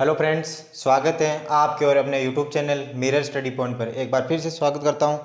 Hello friends, स्वागत है आपके और अपने YouTube channel mirror study point पर। एक बार फिर से स्वागत करता हूं।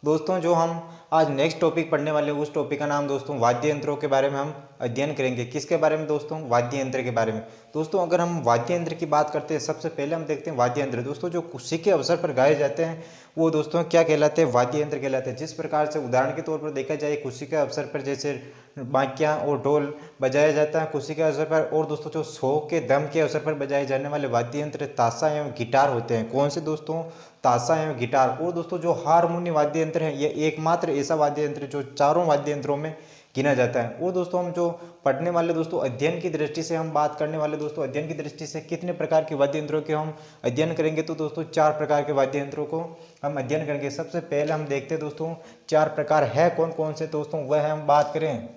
दोस्तों, जो हम आज नेक्स्ट टॉपिक पढ़ने वाले हैं उस टॉपिक का नाम दोस्तों वाद्य यंत्रों के बारे में हम अध्ययन करेंगे। किसके बारे में दोस्तों? वाद्य यंत्र के बारे में। दोस्तों, अगर हम वाद्य यंत्र की बात करते हैं, सबसे पहले हम देखते हैं वाद्य यंत्र। दोस्तों, जो खुशी के अवसर पर गाए जाते हैं वो दोस्तों क्या कहलाते हैं? वाद्य यंत्र कहलाते हैं। जिस प्रकार से उदाहरण के तौर पर देखा जाए, खुशी के अवसर पर जैसे बांकियाँ और ढोल बजाया जाता है खुशी के अवसर पर, और दोस्तों जो सौ के दम के अवसर पर बजाए जाने वाले वाद्य यंत्र ताशा एवं गिटार होते हैं। कौन से दोस्तों? ताशा एवं गिटार। और दोस्तों जो हारमोनी वाद्य यंत्र है, यह एकमात्र ऐसा वाद्य यंत्र जो चारों वाद्य यंत्रों में गिना जाता है। और दोस्तों हम जो पढ़ने वाले दोस्तों अध्ययन की दृष्टि से हम बात करने वाले दोस्तों अध्ययन की दृष्टि से कितने प्रकार के वाद्य यंत्रों के हम अध्ययन करेंगे, तो दोस्तों 4 प्रकार के वाद्य यंत्रों को हम अध्ययन करेंगे। सबसे पहले हम देखते हैं दोस्तों 4 प्रकार है कौन कौन से दोस्तों, वह हम बात करें।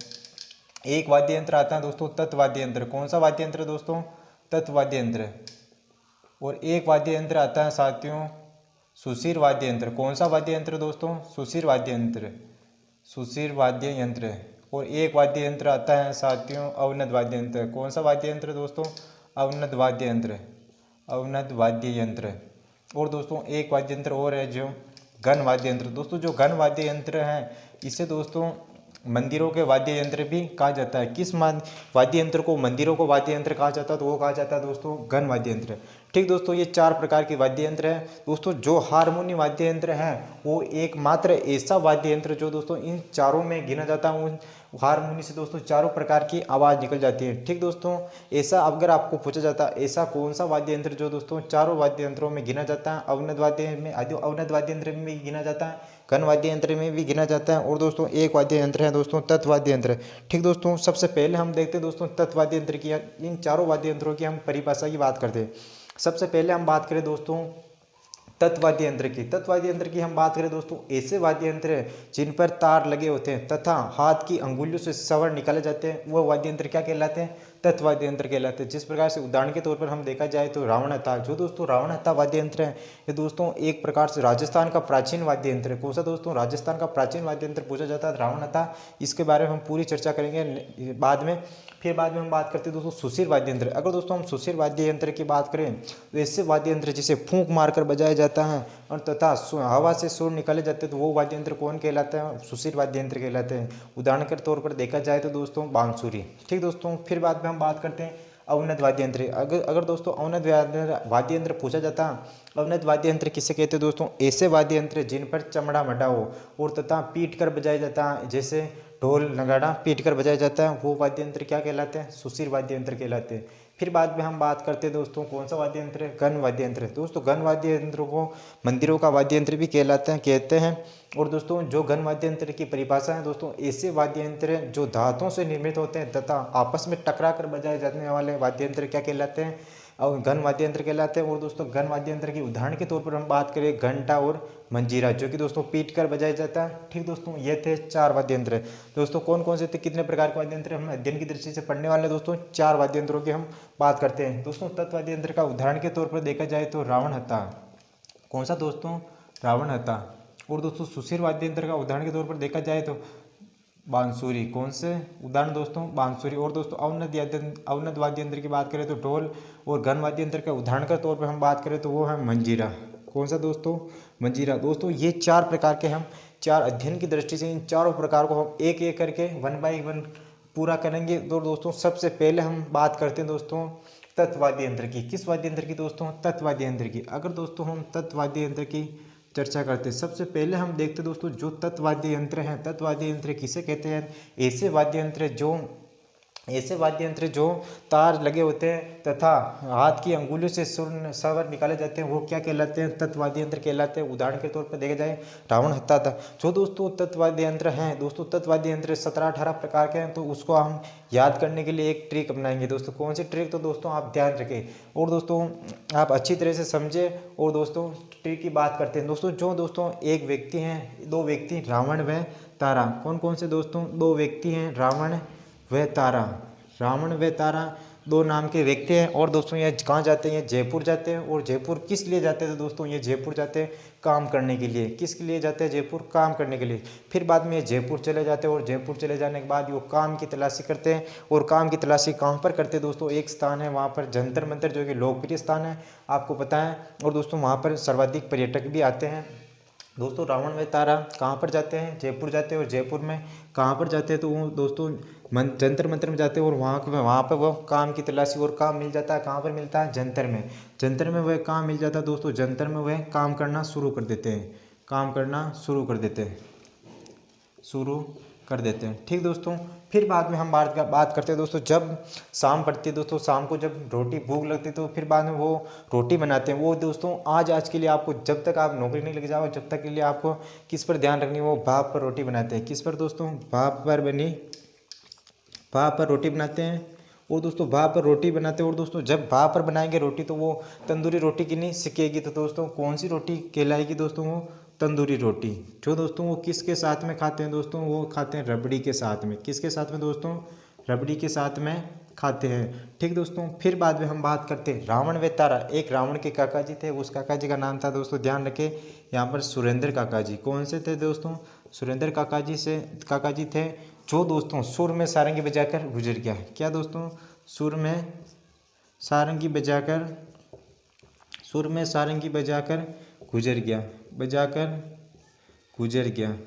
एक वाद्य यंत्र आता है दोस्तों तत्वाद्य यंत्र। कौन सा वाद्य यंत्र दोस्तों? तत्वाद्य यंत्र। और एक वाद्य यंत्र आता है साथियों सुशिर वाद्य यंत्र। कौन सा वाद्य यंत्र दोस्तों? सुशिर वाद्य यंत्र, सुशिर वाद्य यंत्र। और एक वाद्य यंत्र आता है साथियों अवनद वाद्य यंत्र। कौन सा वाद्य यंत्र दोस्तों? अवनद वाद्य यंत्र, अवनद वाद्य यंत्र। और दोस्तों एक वाद्य यंत्र और है जो घन वाद्य यंत्र। दोस्तों जो घन वाद्य यंत्र है इसे दोस्तों मंदिरों के वाद्य यंत्र भी कहा जाता है। किस वाद्य यंत्र को मंदिरों को वाद्य यंत्र कहा जाता है? तो वो कहा जाता है दोस्तों घन वाद्य यंत्र। ठीक दोस्तों, ये 4 प्रकार के वाद्य यंत्र है। दोस्तों जो हारमोनी वाद्य यंत्र है वो एकमात्र ऐसा वाद्य यंत्र जो दोस्तों इन चारों में गिना जाता है। उन हारमोनी से दोस्तों चारों प्रकार की आवाज़ निकल जाती है। ठीक दोस्तों, ऐसा अगर आपको पूछा जाता है ऐसा कौन सा वाद्य यंत्र जो दोस्तों चारों वाद्य यंत्रों में गिना जाता है? अवनद वाद्य में, अवनद वाद्य यंत्र में भी गिना जाता है, घन वाद्य यंत्र में भी गिना जाता है। और दोस्तों एक वाद्य यंत्र है दोस्तों तत्वाद्य यंत्र। ठीक दोस्तों, सबसे पहले हम देखते हैं दोस्तों तत्वाद्य यंत्र की। इन चारों वाद्य यंत्रों की हम परिभाषा की बात करते हैं। सबसे पहले हम बात करें दोस्तों तत्वाद्य यंत्र की। तत्वाद्य यंत्र की हम बात करें दोस्तों ऐसे वाद्य यंत्र हैं जिन पर तार लगे होते हैं तथा हाथ की अंगुलियों से स्वर निकाले जाते हैं, वह वाद्य यंत्र क्या कहलाते हैं? तत्वाद्य यंत्र कहलाते हैं। जिस प्रकार से उदाहरण के तौर पर हम देखा जाए तो रावण हत्था, जो दोस्तों रावण हत्था वाद्य यंत्र है, ये दोस्तों एक प्रकार से राजस्थान का प्राचीन वाद्य यंत्र है। कौन सा दोस्तों? राजस्थान का प्राचीन वाद्य यंत्र पूछा जाता है रावण हत्था। इसके बारे में हम पूरी चर्चा करेंगे बाद में। फिर बाद में हम बात करते हैं दोस्तों सुशिर वाद्य यंत्र। अगर दोस्तों हम सुशिर वाद्य यंत्र की बात करें तो ऐसे वाद्य यंत्र जिसे फूंक मारकर बजाया जाता है और तथा हवा से सुर निकाले जाते हैं, तो वो वाद्य यंत्र कौन कहलाते हैं? सुशिर वाद्य यंत्र कहलाते हैं। उदाहरण के तौर पर देखा जाए तो दोस्तों बांसुरी। ठीक दोस्तों, फिर बाद में हम बात करते हैं अवनद वाद्य यंत्र। अगर दोस्तों अवनद वाद्य यंत्र पूछा जाता है, अवनद वाद्य यंत्र किसे कहते हैं दोस्तों? ऐसे वाद्य यंत्र जिन पर चमड़ा मढ़ा हो और तथा पीट कर बजाया जाता है, जैसे ढोल नगाड़ा पीट कर बजाया जाता है, वो वाद्य यंत्र क्या कहलाते हैं? सुशिर वाद्य यंत्र कहलाते हैं। फिर बाद में हम बात करते हैं दोस्तों कौन सा वाद्य यंत्र है? घन वाद्य यंत्र। दोस्तों घन वाद्य यंत्रों को मंदिरों का वाद्य यंत्र भी कहते हैं। और दोस्तों जो घन वाद्य यंत्र की परिभाषा है दोस्तों ऐसे वाद्य यंत्र हैं जो धातुओं से निर्मित होते हैं तथा आपस में टकरा कर बजाए जाने वाले वाद्य यंत्र क्या कहलाते हैं? और घन वाद्य यंत्र कहलाते हैं। और दोस्तों घन वाद्य यंत्र की उदाहरण के तौर पर हम बात करें घंटा और मंजीरा, जो कि दोस्तों पीट कर बजाया जाता है। ठीक दोस्तों, ये थे 4 वाद्य यंत्र। दोस्तों कौन कौन से थे, कितने प्रकार के वाद्य यंत्र हम अध्ययन की दृष्टि से पढ़ने वाले दोस्तों 4 वाद्य यंत्रों की हम बात करते हैं। दोस्तों तत्वाद्य यंत्र का उदाहरण के तौर पर देखा जाए तो रावण हत्था। कौन सा दोस्तों? रावण हत्था। और दोस्तों सुशिर वाद्य यंत्र का उदाहरण के तौर पर देखा जाए तो बांसुरी। कौन से उदाहरण दोस्तों? बांसुरी। और दोस्तों अवनद वाद्य यंत्र की बात करें तो ढोल। और घन वाद्य यंत्र के उदाहरण के तौर पर हम बात करें तो वो है मंजीरा। कौन सा दोस्तों? मंजीरा। दोस्तों ये 4 प्रकार के हम 4 अध्ययन की दृष्टि से इन चारों प्रकार को हम एक एक करके 1 बाय 1 पूरा करेंगे। तो दोस्तों सबसे पहले हम बात करते हैं दोस्तों तत्वाद्य यंत्र की। किस वाद्य यंत्र की दोस्तों? तत्वाद्य यंत्र की। अगर दोस्तों हम तत्वाद्य यंत्र की चर्चा करते हैं, सबसे पहले हम देखते हैं दोस्तों जो तत्वाद्य यंत्र हैं, तत्वाद्य यंत्र किसे कहते हैं? ऐसे वाद्य यंत्र जो तार लगे होते हैं तथा हाथ की अंगुलियों से स्वर निकाले जाते हैं, वो क्या कहलाते हैं? तत्वाद्य यंत्र कहलाते हैं। उदाहरण के तौर पर देखा जाए रावण हत्था था। जो दोस्तों तत्वाद्य यंत्र हैं दोस्तों तत्वाद्य यंत्र 17-18 प्रकार के हैं, तो उसको हम याद करने के लिए एक ट्रिक अपनाएंगे दोस्तों। कौन सी ट्रिक? तो दोस्तों आप ध्यान रखें और दोस्तों आप अच्छी तरह से समझें और दोस्तों ट्रिक की बात करते हैं। दोस्तों एक व्यक्ति हैं, 2 व्यक्ति रावण व तारा। कौन कौन से दोस्तों? 2 व्यक्ति हैं रावण व तारा। रावण व तारा दो नाम के व्यक्ति हैं। और दोस्तों ये कहाँ जाते हैं, ये जयपुर जाते हैं। और जयपुर किस लिए जाते थे दोस्तों, ये जयपुर जाते हैं काम करने के लिए। किसके लिए जाते हैं, जयपुर काम करने के लिए। फिर बाद में ये जयपुर चले जाते हैं और जयपुर चले जाने के बाद वो काम की तलाशी करते हैं। और काम की तलाशी कहाँ पर करते हैं दोस्तों, एक स्थान है वहाँ पर जंतर मंतर, जो कि लोकप्रिय स्थान है, आपको पता है। और दोस्तों वहाँ पर सर्वाधिक पर्यटक भी आते हैं। दोस्तों रावण व तारा कहाँ पर जाते हैं, जयपुर जाते हैं। और जयपुर में कहाँ पर जाते हैं, तो वो दोस्तों जंतर मंतर में जाते हैं। और वहाँ पर वो काम की तलाशी और काम मिल जाता है। कहाँ पर मिलता है, जंतर में। जंतर में वह काम मिल जाता है दोस्तों। जंतर में वह काम करना शुरू कर देते हैं, काम करना शुरू कर देते हैं, शुरू कर देते हैं। ठीक दोस्तों, फिर बाद में हम बात करते हैं दोस्तों, जब शाम पड़ती है दोस्तों, शाम को जब रोटी भूख लगती है तो फिर बाद में वो रोटी बनाते हैं। वो दोस्तों आज के लिए आपको, जब तक आप नौकरी नहीं लग जाओ, जब तक के लिए आपको किस पर ध्यान रखनी है, वो भाप पर रोटी बनाते हैं। किस पर दोस्तों, भाप पर रोटी बनाते हैं। और दोस्तों भाप पर रोटी बनाते हैं। और दोस्तों जब भाप पर बनाएंगे रोटी तो वो तंदूरी रोटी की नहीं सिकेगी। तो दोस्तों कौन सी रोटी कहलाएगी दोस्तों, वो तंदूरी रोटी। जो दोस्तों वो किसके साथ में खाते हैं दोस्तों, वो खाते हैं रबड़ी के साथ में। किसके साथ में दोस्तों, रबड़ी के साथ में खाते हैं। ठीक दोस्तों, फिर बाद में हम बात करते हैं रावण व तारा। एक रावण के काका जी थे, उस काका जी का नाम था दोस्तों, ध्यान रखें यहाँ पर, सुरेंद्र काका जी। कौन से थे दोस्तों, सुरेंद्र काका जी थे, जो दोस्तों सुर में सारंगी बजाकर गुजर गया। क्या दोस्तों, सुर में सारंगी बजाकर गुजर गया।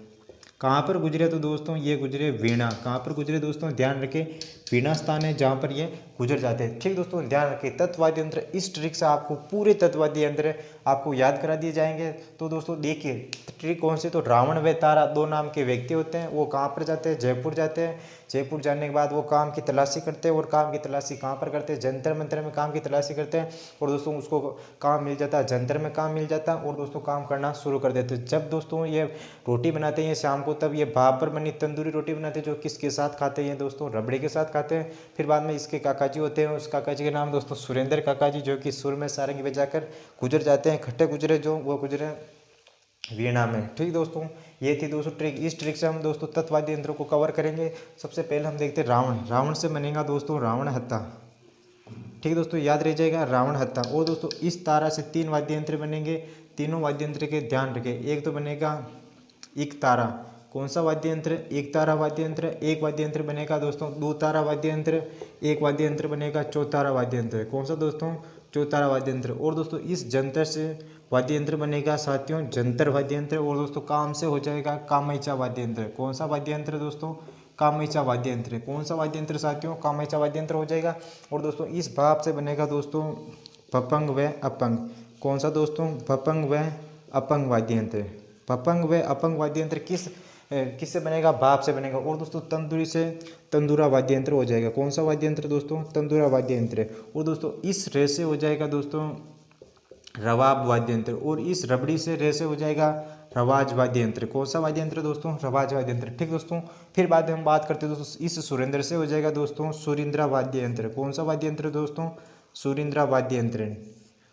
कहाँ पर गुजरे, तो दोस्तों ये गुजरे वीणा। कहाँ पर गुजरे दोस्तों, ध्यान रखें, वीणा स्थान है जहाँ पर ये गुजर जाते हैं। ठीक दोस्तों, ध्यान रखें, तत्ववादी यंत्र इस ट्रिक से आपको पूरे तत्ववादी यंत्र आपको याद करा दिए जाएंगे। तो दोस्तों देखिए ट्रिक कौन सी, तो रावण व तारा दो नाम के व्यक्ति होते हैं। वो कहाँ पर जाते हैं, जयपुर जाते हैं। जयपुर जाने के बाद वो काम की तलाशी करते हैं। और काम की तलाशी कहाँ पर करते हैं, जंतर मंतर में काम की तलाशी करते हैं। और दोस्तों उसको काम मिल जाता है, जंतर में काम मिल जाता है। और दोस्तों काम करना शुरू कर देते हैं। जब दोस्तों ये रोटी बनाते हैं शाम को, तब ये भाप पर बनी तंदूरी रोटी बनाते हैं, जो किसके साथ खाते हैं दोस्तों, रबड़ी के साथ खाते हैं। फिर बाद में इसके काका जी होते हैं, उस काका जी के नाम दोस्तों सुरेंद्र काका जी, जो कि सुर में सारंगी बजाकर गुजर जाते हैं। खट्टे गुजरे जो, वो गुजरे वीणा में। ठीक दोस्तों, ये थी दोस्तों ट्रिक। इस ट्रिक से हम दोस्तों तत्ववादी यंत्रों को कवर करेंगे। सबसे पहले हम देखते हैं रावण। रावण से बनेगा दोस्तों रावण हत्ता। ठीक दोस्तों, याद रह जाएगा रावण हत्ता। और दोस्तों इस तारा से 3 वाद्य यंत्र बनेंगे। तीनों वाद्य यंत्र के ध्यान रखें। एक तो बनेगा एक तारा। कौन सा वाद्य यंत्र, एक तारा वाद्य यंत्र। एक वाद्य यंत्र बनेगा दोस्तों दो तारा वाद्य यंत्र। एक वाद्य यंत्र बनेगा चौतारा वाद्य यंत्र। कौन सा दोस्तों, चौतारा वाद्य यंत्र। और दोस्तों इस जंतर से वाद्य यंत्र बनेगा साथियों जंतर वाद्य यंत्र। और दोस्तों काम से हो जाएगा कामैचा वाद्य यंत्र। कौन सा वाद्य यंत्र दोस्तों, कामैचा वाद्य यंत्र। कौन सा वाद्य यंत्र साथियों, कामैचा वाद्य यंत्र हो जाएगा। और दोस्तों इस भाप से बनेगा दोस्तों भपंग व अपंग। कौन सा दोस्तों, भपंग व अपंग वाद्य यंत्र। भपंग व अपंग वाद्य यंत्र किससे बनेगा, भाप से बनेगा। और दोस्तों तंदूरी से तंदूरा वाद्य यंत्र हो जाएगा। कौन सा वाद्य यंत्र दोस्तों, तंदूरा वाद्य यंत्र। और दोस्तों इस रे से हो जाएगा दोस्तों रवाब वाद्य यंत्र। और इस रबड़ी से रे से हो जाएगा रवाज वाद्य यंत्र। कौन सा वाद्य यंत्र दोस्तों, रवाज वाद्य यंत्र। ठीक दोस्तों, फिर बाद में हम बात करते हैं दोस्तों इस सुरेंद्र से हो जाएगा दोस्तों सुरिंद्रा वाद्य यंत्र। कौन सा वाद्य यंत्र दोस्तों, सुरिंद्रा वाद्य यंत्र।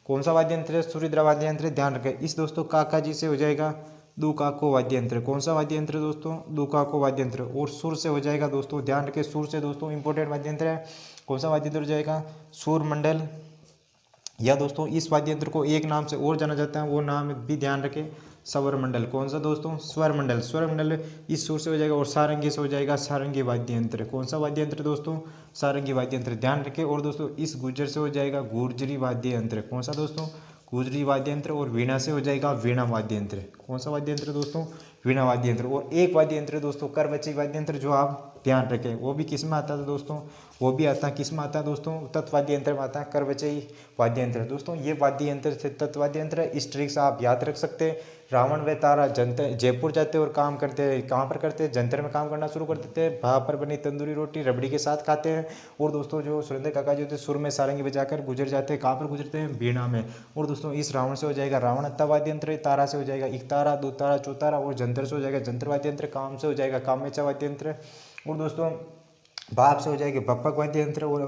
कौन सा वाद्य यंत्र है, सुरिंद्रा वाद्य यंत्र। ध्यान रखें, इस दोस्तों काका जी से हो जाएगा दुकाको वाद्य यंत्र। कौन सा वाद्य यंत्र दोस्तों, दुकाको वाद्य यंत्र। और सुर से हो जाएगा दोस्तों, ध्यान रखें, सुर से दोस्तों इंपॉर्टेंट वाद्य यंत्र है। कौन सा वाद्य यंत्र हो जाएगा, सुर मंडल। या दोस्तों इस वाद्य यंत्र को एक नाम से और जाना जाता है, वो नाम भी ध्यान रखें, स्वर मंडल। कौन सा दोस्तों, स्वर मंडल। स्वर मंडल इस सुर से हो जाएगा। और सारंगी से हो जाएगा सारंगी वाद्य यंत्र। कौन सा वाद्य यंत्र दोस्तों, सारंगी वाद्य यंत्र। ध्यान रखें। और दोस्तों इस गुर्जर से हो जाएगा गुर्जरी वाद्य यंत्र। कौन सा दोस्तों, गुर्जरी वाद्य यंत्र। और वीणा से हो जाएगा वीणा वाद्य यंत्र। कौन सा वाद्य यंत्र दोस्तों, वीणा वाद्य यंत्र। और एक वाद्य यंत्र दोस्तों करवची वाद्य यंत्र, जो आप ध्यान रखें, वो भी किस में आता है दोस्तों, वो भी आता है किस में आता है दोस्तों, तत्वाद्य यंत्र में आता है, करवची वाद्य यंत्र। दोस्तों ये वाद्य यंत्र से तत्वाद्य यंत्र है। इस ट्रिक से आप याद रख सकते हैं। रावण व तारा जयपुर जाते और काम करते हैं। कहाँ पर करते हैं, जंतर में काम करना शुरू कर देते हैं। भाप पर बनी तंदूरी रोटी रबड़ी के साथ खाते हैं। और दोस्तों जो सुरेंद्र काका जी होते हैं, सुर में सारंगी बजाकर गुजर जाते हैं। कहाँ पर गुजरते हैं, वीणा में। और दोस्तों इस रावण से हो जाएगा रावण हत्ता वाद्य यंत्र। तारा से हो जाएगा एक तारा, दो तारा, चौतारा। और जंतर से हो जाएगा जंतर वाद्य यंत्र। काम से हो जाएगा कामेचा वाद्य यंत्र। और दोस्तों भाप से हो जाएगी भपक वाद्य यंत्र और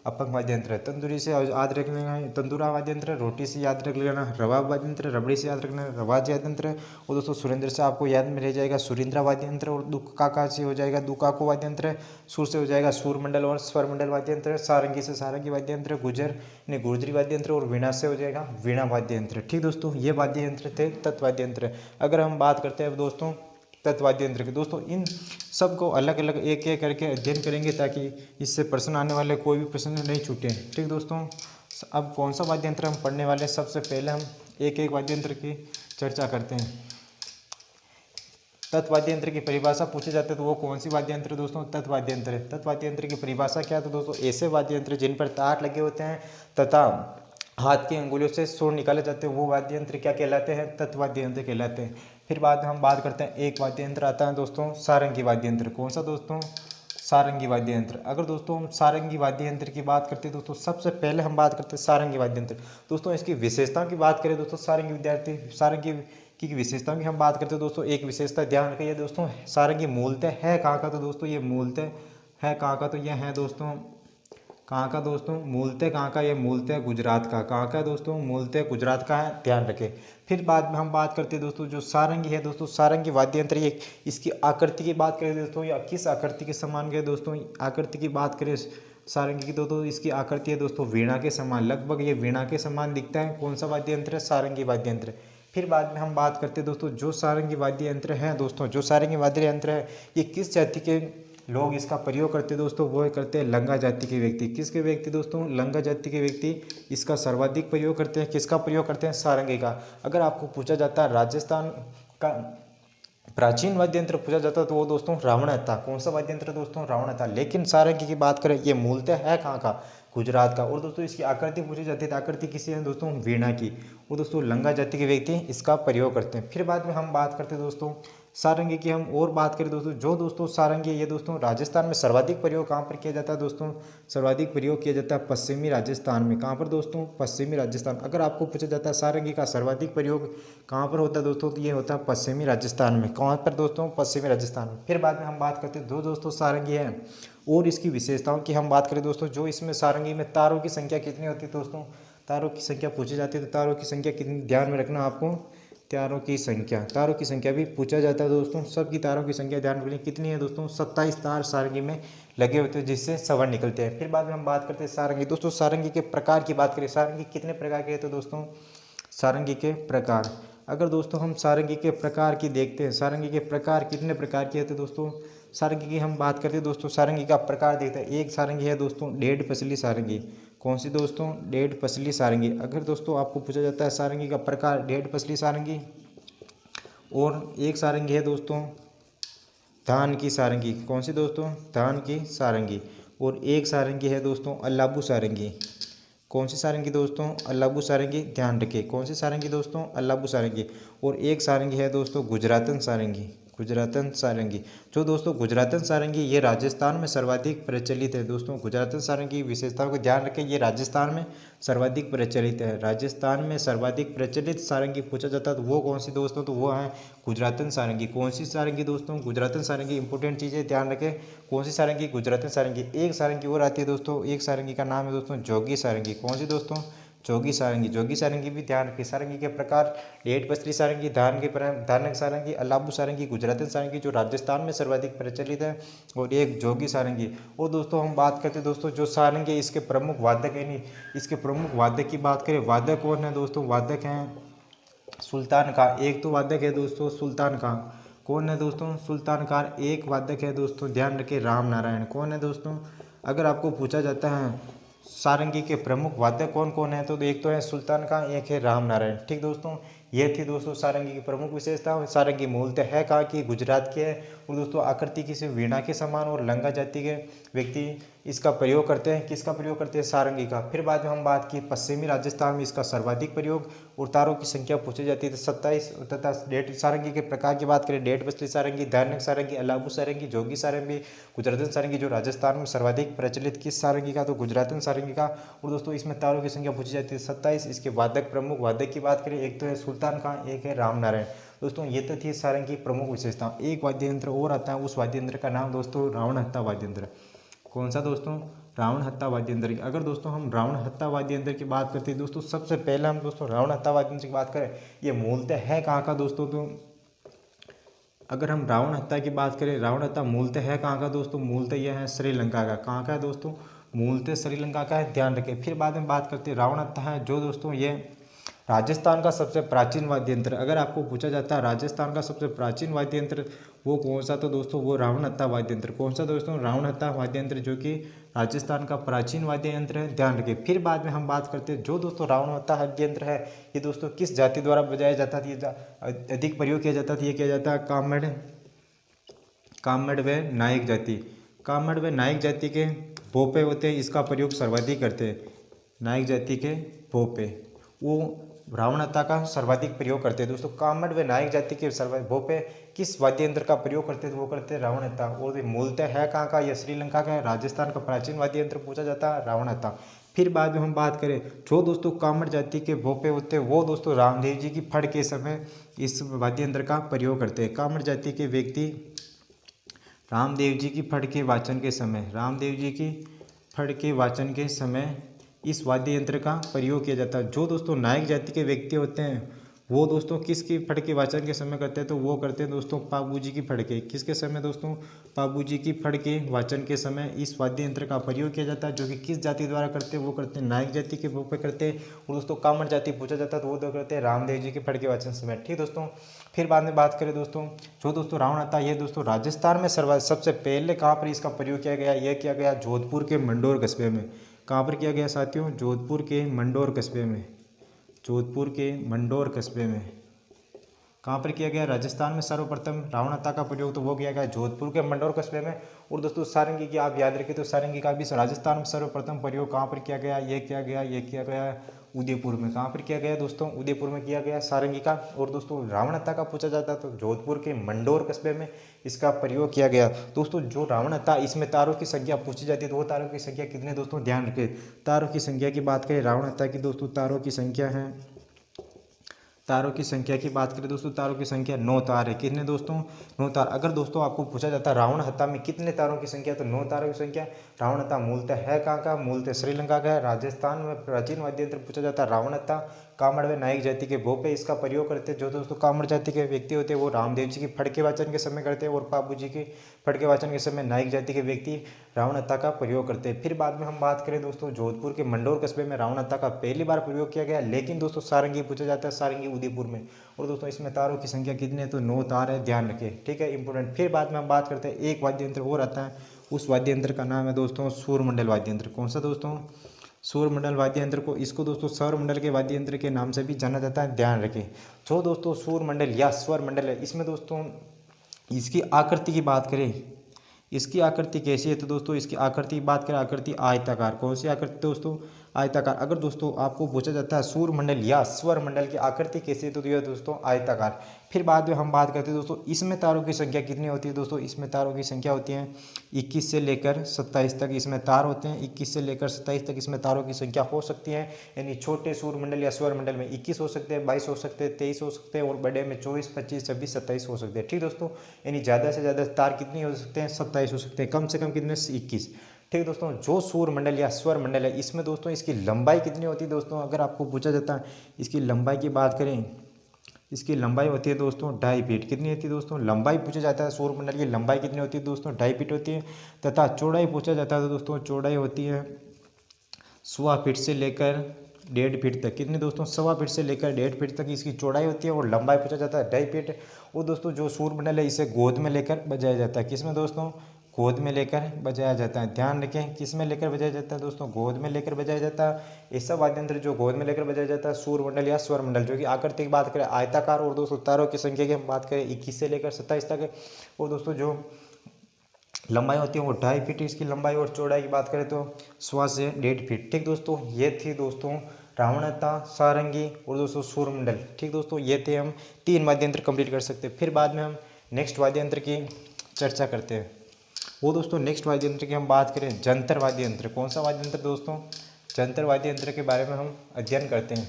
अपक वाद्य यंत्र। तंदूरी से याद रख लेना है तंदूरा वाद्य यंत्र, रोटी से याद रख लेना रवाब वाद्य यंत्र, रबड़ी से याद रखना रवाज वाद्य यंत्र। और दोस्तों सुरेंद्र से आपको याद में रह जाएगा सुरेंद्र वाद्य यंत्र। और दुकाका से हो जाएगा दुकाको वाद्य यंत्र। सुर से हो जाएगा सुर मंडल और स्वर मंडल वाद्य यंत्र। सारंगी से सारंगी वाद्य यंत्र। गुजर ने गुर्जरी वाद्य यंत्र। और वीणा से हो जाएगा वीणा वाद्य यंत्र। ठीक दोस्तों, ये वाद्य यंत्र थे तत्वाद्य यंत्र। अगर हम बात करते हैं दोस्तों तत्वाद्य यंत्र के, दोस्तों इन सब को अलग अलग एक एक करके अध्ययन करेंगे ताकि इससे प्रश्न आने वाले कोई भी प्रश्न नहीं छूटे। ठीक दोस्तों, अब कौन सा वाद्य यंत्र हम पढ़ने वाले हैं, सबसे पहले हम एक एक वाद्य यंत्र की चर्चा करते हैं। तत्वाद्य यंत्र की परिभाषा पूछे जाते हैं तो वो कौन सी वाद्य यंत्र दोस्तों, तत्वाद्य यंत्र है। तत्वाद्य यंत्र की परिभाषा क्या है तो दोस्तों ऐसे वाद्य यंत्र जिन पर तार लगे होते हैं तथा हाथ की अंगुलियों से सुर निकाले जाते हैं वो वाद्य यंत्र क्या कहलाते हैं, तत्वाद्य यंत्र कहलाते हैं। फिर बाद हम बात करते हैं एक वाद्य यंत्र आता है दोस्तों सारंगी वाद्य यंत्र। कौन सा दोस्तों, सारंगी वाद्य यंत्र। अगर दोस्तों हम सारंगी वाद्य यंत्र की बात करते हैं दोस्तों सबसे पहले हम बात करते हैं सारंगी वाद्य यंत्र। दोस्तों इसकी विशेषताओं की बात करें दोस्तों सारंगी की विशेषताओं की हम बात करते हैं दोस्तों, एक विशेषता ध्यान रखिए दोस्तों, सारंगी मूलतः है कहाँ का तो दोस्तों ये मूलतः है कहाँ का तो यह है दोस्तों कहाँ का दोस्तों, मूलतः कहाँ का, ये मूलतः गुजरात का। कहाँ का दोस्तों, मूलतः गुजरात का है, ध्यान रखें। फिर बाद में हम बात करते हैं दोस्तों जो सारंगी है दोस्तों, सारंगी वाद्य यंत्र ये इसकी आकृति की बात करें दोस्तों या किस आकृति के समान के दोस्तों, आकृति की बात करें सारंगी की दोस्तों इसकी आकृति है दोस्तों वीणा के समान, लगभग ये वीणा के समान दिखता है। कौन सा वाद्य यंत्र है, सारंगी वाद्य यंत्र। फिर बाद में हम बात करते हैं दोस्तों जो सारंगी वाद्य यंत्र है दोस्तों, जो सारंगी वाद्य यंत्र है ये किस जाति के लोग इसका प्रयोग करते हैं दोस्तों, वो करते हैं लंगा जाति के व्यक्ति। किसके व्यक्ति दोस्तों, लंगा जाति के व्यक्ति इसका सर्वाधिक प्रयोग करते हैं। किसका प्रयोग करते हैं, सारंगी का। अगर आपको पूछा जाता है राजस्थान का प्राचीन वाद्य यंत्र पूछा जाता तो वो दोस्तों रावण था। कौन सा वाद्य यंत्र दोस्तों, रावण था। लेकिन सारंगी की बात करें ये मूलतः है कहाँ का, गुजरात का। और दोस्तों इसकी आकृति पूछी जाती है तो आकृति किसी है दोस्तों, वीणा की। वो दोस्तों लंगा जाति के व्यक्ति इसका प्रयोग करते हैं। फिर बाद में हम बात करते हैं दोस्तों सारंगी की, हम और बात करें दोस्तों जो दोस्तों सारंगी ये दोस्तों राजस्थान में सर्वाधिक प्रयोग कहाँ पर किया जाता है दोस्तों, सर्वाधिक प्रयोग किया जाता है पश्चिमी राजस्थान में। कहाँ पर दोस्तों, पश्चिमी राजस्थान। अगर आपको पूछा जाता है सारंगी का सर्वाधिक प्रयोग कहाँ पर होता है दोस्तों, तो ये होता है पश्चिमी राजस्थान में। कहाँ पर दोस्तों, पश्चिमी राजस्थान में। फिर बाद में हम बात करते हैं दो दोस्तों सारंगी है और इसकी विशेषताओं की हम बात करें दोस्तों, जो इसमें सारंगी में तारों की संख्या कितनी होती है दोस्तों, तारों की संख्या पूछी जाती है तो तारों की संख्या कितनी ध्यान में रखना आपको, तारों की संख्या भी पूछा जाता है दोस्तों। सबकी तारों की संख्या ध्यान रखनी कितनी है दोस्तों, 27 तार सारंगी में लगे होते हैं जिससे स्वर निकलते हैं। फिर बाद में हम बात करते हैं सारंगी दोस्तों, सारंगी के प्रकार की बात करें, सारंगी कितने प्रकार के हैं तो दोस्तों, सारंगी के प्रकार। अगर दोस्तों हम सारंगी के प्रकार की देखते हैं, सारंगी के प्रकार कितने प्रकार के हैं तो दोस्तों सारंगी की हम बात करते हैं दोस्तों, सारंगी का प्रकार देखते हैं। एक सारंगी है दोस्तों डेढ़ पसली सारंगी। कौन सी दोस्तों, डेढ़ पसली सारंगी। अगर दोस्तों आपको पूछा जाता है सारंगी का प्रकार डेढ़ पसली सारंगी। और एक सारंगी है दोस्तों धान की सारंगी। कौन सी दोस्तों, धान की सारंगी। और एक सारंगी है दोस्तों अल्लाबू सारंगी। कौन सी सारंगी दोस्तों, अल्लाबू सारंगी, ध्यान रखिए। कौन सी सारंगी दोस्तों, अल्लाबू सारंगी। और एक सारंगी है दोस्तों गुजरातन सारंगी, गुजरातन सारंगी। जो दोस्तों गुजरातन सारंगी ये राजस्थान में सर्वाधिक प्रचलित है दोस्तों। गुजरातन सारंगी की विशेषताओं को ध्यान रखें, ये राजस्थान में सर्वाधिक प्रचलित है। राजस्थान में सर्वाधिक प्रचलित सारंगी पूछा जाता है तो वो कौन सी दोस्तों, तो वो है गुजरातन सारंगी। कौन सी सारंगी दोस्तों, गुजरातन सारंगी। इंपॉर्टेंट चीज़ें ध्यान रखें, कौन सी सारंगी, गुजरातन सारंगी। एक सारंगी और आती है दोस्तों, एक सारंगी का नाम है दोस्तों जोगी सारंगी। कौन सी दोस्तों, जोगी सारंगी। जोगी सारंगी भी ध्यान रखिए। सारंगी के प्रकार डेढ़ पसली सारंगी, धानक सारंगी, अलाबू सारंगी, गुजरातन सारंगी जो राजस्थान में सर्वाधिक प्रचलित है, और एक जोगी सारंगी। और दोस्तों हम बात करते हैं दोस्तों जो सारंगी है इसके प्रमुख वादक है, नहीं इसके प्रमुख वादक की बात करें, वादक कौन है दोस्तों, वादक हैं सुल्तान का। एक तो वादक है दोस्तों सुल्तान का। कौन है दोस्तों, सुल्तान का। एक वादक है दोस्तों ध्यान रखिए राम नारायण। कौन है दोस्तों, अगर आपको पूछा जाता है सारंगी के प्रमुख वाद्य कौन कौन है तो एक तो है सुल्तान का, एक है राम नारायण। ठीक दोस्तों, ये थी दोस्तों सारंगी की प्रमुख विशेषता। सारंगी मूलतः है कहाँ की, गुजरात की है। और दोस्तों आकृति किसी वीणा के समान और लंगा जाति के व्यक्ति इसका प्रयोग करते हैं। किसका प्रयोग करते हैं, सारंगी का। फिर बाद में हम बात की पश्चिमी राजस्थान में इसका सर्वाधिक प्रयोग और तारों की संख्या पूछी जाती है 27 तथा डेढ़। सारंगी के प्रकार की बात करें, डेढ़ पसली सारंगी, धानक सारंगी, अलाबू सारंगी, जोगी सारंगी, गुजरातन सारंगी। जो राजस्थान में सर्वाधिक प्रचलित किस सारंगी का, तो गुजरातन सारंगी का। और दोस्तों इसमें तारों की संख्या पूछी जाती है 27। इसके वादक, प्रमुख वादक की बात करें, एक तो है सुल्तान का, एक है राम नारायण। दोस्तों ये तो थी सारंगी की प्रमुख विशेषता। एक वाद्य यंत्र और आता है, उस वाद्य यंत्र का नाम दोस्तों रावण हत्था वाद्य यंत्र। कौन सा दोस्तों, रावण हत्ता वाद्य यंत्र। अगर दोस्तों हम रावण हत्ता वाद्य यंत्र की बात करते हैं दोस्तों, सबसे पहले हम दोस्तों रावण हत्ता वाद्य यंत्र की बात करें, ये मूलतः है कहाँ का दोस्तों, तो अगर हम रावण हत्ता की बात करें, रावण हत्ता मूलतः है कहाँ का दोस्तों, मूलतः यह है श्रीलंका का। कहाँ का है दोस्तों, मूलतः श्रीलंका का है, ध्यान रखें। फिर बाद में बात करते हैं रावण हत्ता है जो दोस्तों ये राजस्थान का सबसे प्राचीन वाद्य यंत्र। अगर आपको पूछा जाता है राजस्थान का सबसे प्राचीन वाद्य यंत्र वो कौन सा, तो दोस्तों वो रावण हत्ता वाद्य यंत्र। कौन सा दोस्तों, रावण हत्ता वाद्य यंत्र, जो कि राजस्थान का प्राचीन वाद्य यंत्र है, ध्यान रखिए। फिर बाद में हम बात करते हैं जो दोस्तों रावण हत्ता वाद्य यंत्र है, ये दोस्तों किस जाति द्वारा बजाया जाता था, ये अधिक प्रयोग किया जाता था, ये किया जाता है कामेड़ व नायक जाति। कामेड़ व नायक जाति के भोपे होते हैं, इसका प्रयोग सर्वाधिक करते हैं। नायक जाति के भोपे वो रावण हत्ता का सर्वाधिक प्रयोग करते हैं दोस्तों। कामेड़ व नायक जाति के भोपे किस वाद्य यंत्र का प्रयोग करते हैं, तो वो करते हैं रावण हत्ता। और मूलतः है कहाँ का, यह श्रीलंका का है। राजस्थान का प्राचीन वाद्य यंत्र पूछा जाता है रावण हत्ता। फिर बाद में हम बात करें जो दोस्तों कामड़ जाति के भोपे होते हैं वो दोस्तों रामदेव जी की फड़ के समय इस वाद्य यंत्र का प्रयोग करते हैं। कामड़ जाति के व्यक्ति रामदेव जी की फड़ के वाचन के समय, रामदेव जी की फड़ के वाचन के समय इस वाद्य यंत्र का प्रयोग किया जाता है। जो दोस्तों नायक जाति के व्यक्ति होते हैं वो दोस्तों किसकी फड़ के वाचन के समय करते हैं, तो वो करते हैं दोस्तों पाबू जी की फड़ के। किसके समय दोस्तों, पाबू जी की फड़ के वाचन के समय इस वाद्य यंत्र का प्रयोग किया जाता है, जो कि किस जाति द्वारा करते हैं, वो करते हैं नायक जाति के रूप में करते हैं। और दोस्तों कामड़ जाति पूछा जाता है तो वो दो करते हैं रामदेव जी के फड़ के वाचन समय। ठीक दोस्तों। फिर बाद में बात करें दोस्तों जो दोस्तों रावण हत्ता, ये दोस्तों राजस्थान में सबसे पहले कहाँ पर इसका प्रयोग किया गया, यह किया गया जोधपुर के मंडोर कस्बे में। कहाँ पर किया गया साथियों, जोधपुर के मंडोर कस्बे में। जोधपुर के मंडोर कस्बे में कहाँ पर किया गया, राजस्थान में सर्वप्रथम रावण हत्ता का प्रयोग तो वो किया गया जोधपुर के मंडोर कस्बे में। और दोस्तों सारंगी की आप याद रखें तो सारंगी का भी राजस्थान में सर्वप्रथम प्रयोग कहाँ पर किया गया, ये किया गया उदयपुर में। कहाँ पर किया गया दोस्तों, उदयपुर में किया गया सारंगी का। और दोस्तों रावण हत्ता का पूछा जाता तो जोधपुर के मंडोर कस्बे में इसका प्रयोग किया गया। दोस्तों जो रावण हत्ता, इसमें तारों की संख्या पूछी जाती है तो वो तारों की संख्या कितने दोस्तों, ध्यान रखें। तारों की संख्या की बात करें रावण हत्ता की दोस्तों, तारों की संख्या है, तारों की संख्या की बात करें दोस्तों, तारों की संख्या 9 तार है। कितने दोस्तों, 9 तार। अगर दोस्तों आपको पूछा जाता है रावण हत्ता में कितने तारों की संख्या, तो 9 तारों की संख्या। रावण हत्ता मूलतः है कहाँ का, मूलतः श्रीलंका का है। राजस्थान में प्राचीन वाद्य यंत्र पूछा जाता है रावण हत्ता। कामड़ व नायक जाति के भोपे इसका प्रयोग करते हैं। जो दोस्तों कामड़ जाति के व्यक्ति होते हैं वो रामदेव जी की फड़ के वाचन के समय करते हैं, और पाबू जी की फड़ के वाचन के समय नायक जाति के व्यक्ति रावण हत्ता का प्रयोग करते हैं। फिर बाद में हम बात करें दोस्तों जोधपुर के मंडोर कस्बे में रावण हत्ता का पहली बार प्रयोग किया गया, लेकिन दोस्तों सारंगी पूछा जाता है, सारंगी उदयपुर में। और दोस्तों इसमें तारों की संख्या कितनी है, तो 9 तार है, ध्यान रखें। ठीक है, इंपॉर्टेंट। फिर बाद में हम बात करते हैं एक वाद्य यंत्र और आता है, उस वाद्य यंत्र का नाम है दोस्तों सूर्यमंडल वाद्य यंत्र। कौन सा दोस्तों, सूर्यमंडल वाद्य यंत्र को, इसको दोस्तों सौरमंडल के वाद्य यंत्र के नाम से भी जाना जाता है, ध्यान रखें। जो दोस्तों सूर्यमंडल या स्वरमंडल है, इसमें दोस्तों इसकी आकृति की बात करें, इसकी आकृति कैसी है, तो दोस्तों इसकी आकृति की बात करें, आकृति आयताकार। कौन सी आकृति दोस्तों, आयताकार। अगर दोस्तों आपको पूछा जाता है सूर्यमंडल या स्वरमंडल की आकृति कैसी है, तो यह दोस्तों आयताकार। फिर बाद में हम बात करते हैं दोस्तों इसमें तारों की संख्या कितनी होती है दोस्तों, इसमें तारों की संख्या होती है 21 से लेकर 27 तक इसमें तार होते हैं। 21 से लेकर 27 तक इसमें तारों की संख्या हो सकती है। यानी छोटे सूर्यमंडल या स्वरमंडल में 21 हो सकते हैं, 22 हो सकते हैं, 23 हो सकते हैं, और बड़े में 24, 25, 26, 27 हो सकते हैं। ठीक दोस्तों, यानी ज़्यादा से ज़्यादा तार कितनी हो सकते हैं, 27 हो सकते हैं, कम से कम कितने, 21। ठीक दोस्तों, जो सूर्यमंडल या स्वरमंडल है, इसमें दोस्तों इसकी लंबाई कितनी होती है दोस्तों, अगर आपको पूछा जाता है इसकी लंबाई की बात करें, इसकी लंबाई होती है दोस्तों 2.5 फीट। कितनी होती है दोस्तों, लंबाई पूछा जाता है सूर्यमंडल की लंबाई कितनी होती है दोस्तों, 2.5 फीट होती है। तथा चौड़ाई पूछा जाता है तो दोस्तों चौड़ाई होती है 1.25 फीट से लेकर 1.5 फीट तक। कितनी दोस्तों, 1.25 फीट से लेकर 1.5 फीट तक इसकी चौड़ाई होती है, और लंबाई पूछा जाता है 2.5 फीट। और दोस्तों जो सूर्यमंडल है इसे गोद में लेकर बजाया जाता है। किसमें दोस्तों, गोद में लेकर बजाया जाता है, ध्यान रखें। किस में लेकर बजाया जाता है दोस्तों, गोद में लेकर बजाया जाता है। ऐसा वाद्य यंत्र जो गोद में लेकर बजाया जाता है सूर्यमंडल या स्वरमंडल, जो कि आकृति की बात करें आयताकार। और दोस्तों तारों की संख्या की हम बात करें 21 से लेकर 27 तक है। और दोस्तों जो लंबाई होती है वो 2.5 फीट इसकी लंबाई, और चौड़ाई की बात करें तो 1.25 से 1.5 फीट। ठीक दोस्तों, ये थी दोस्तों रावण हत्ता, सारंगी और दोस्तों सूर्यमंडल। ठीक दोस्तों, ये थे हम 3 वाद्य यंत्र कंप्लीट कर सकते हैं। फिर बाद में हम नेक्स्ट वाद्य यंत्र की चर्चा करते हैं। वो दोस्तों नेक्स्ट वाद्य यंत्र की हम बात करें जंतर वाद्य यंत्र। कौन सा वाद्य यंत्र दोस्तों, जंतर वाद्य यंत्र के बारे में हम अध्ययन करते हैं।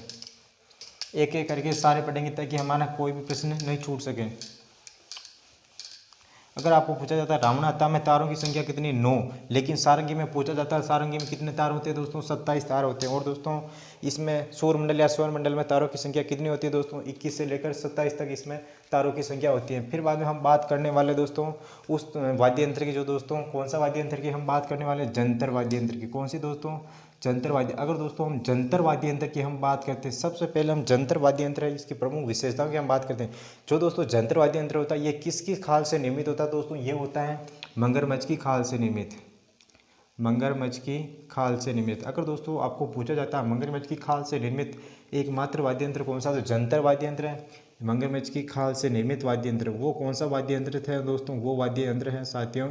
एक एक करके सारे पढ़ेंगे ताकि हमारा कोई भी प्रश्न नहीं छूट सके। अगर आपको पूछा जाता है रावणाता में तारों की संख्या कितनी, 9। लेकिन सारंगी में पूछा जाता है सारंगी में कितने तार होते हैं दोस्तों, 27 तार होते हैं। और दोस्तों इसमें सौरमंडल या सौरमंडल में तारों की संख्या कितनी होती है दोस्तों, 21 से लेकर 27 तक इसमें तारों की संख्या होती है। फिर बाद में हम बात करने वाले दोस्तों उस वाद्य यंत्र की, जो दोस्तों कौन सा वाद्य यंत्र की हम बात करने वाले, जंतर वाद्य यंत्र की। कौन सी दोस्तों, जंतर वाद्य। अगर दोस्तों हम जंतर वाद्य यंत्र की हम बात करते हैं, सबसे पहले हम जंतर वाद्य यंत्र है इसकी प्रमुख विशेषताओं की हम बात करते हैं। जो दोस्तों जंतर वाद्य यंत्र होता है ये किसकी खाल से निर्मित होता है दोस्तों, ये होता है मगरमच्छ की खाल से निर्मित, मगरमच्छ की खाल से निर्मित। अगर दोस्तों आपको पूछा जाता है मगरमच्छ की खाल से निर्मित एकमात्र वाद्य यंत्र कौन सा, तो जंतर वाद्य यंत्र है। मगरमच्छ की खाल से निर्मित वाद्य यंत्र वो कौन सा वाद्य यंत्र थे दोस्तों, वो वाद्य यंत्र है साथियों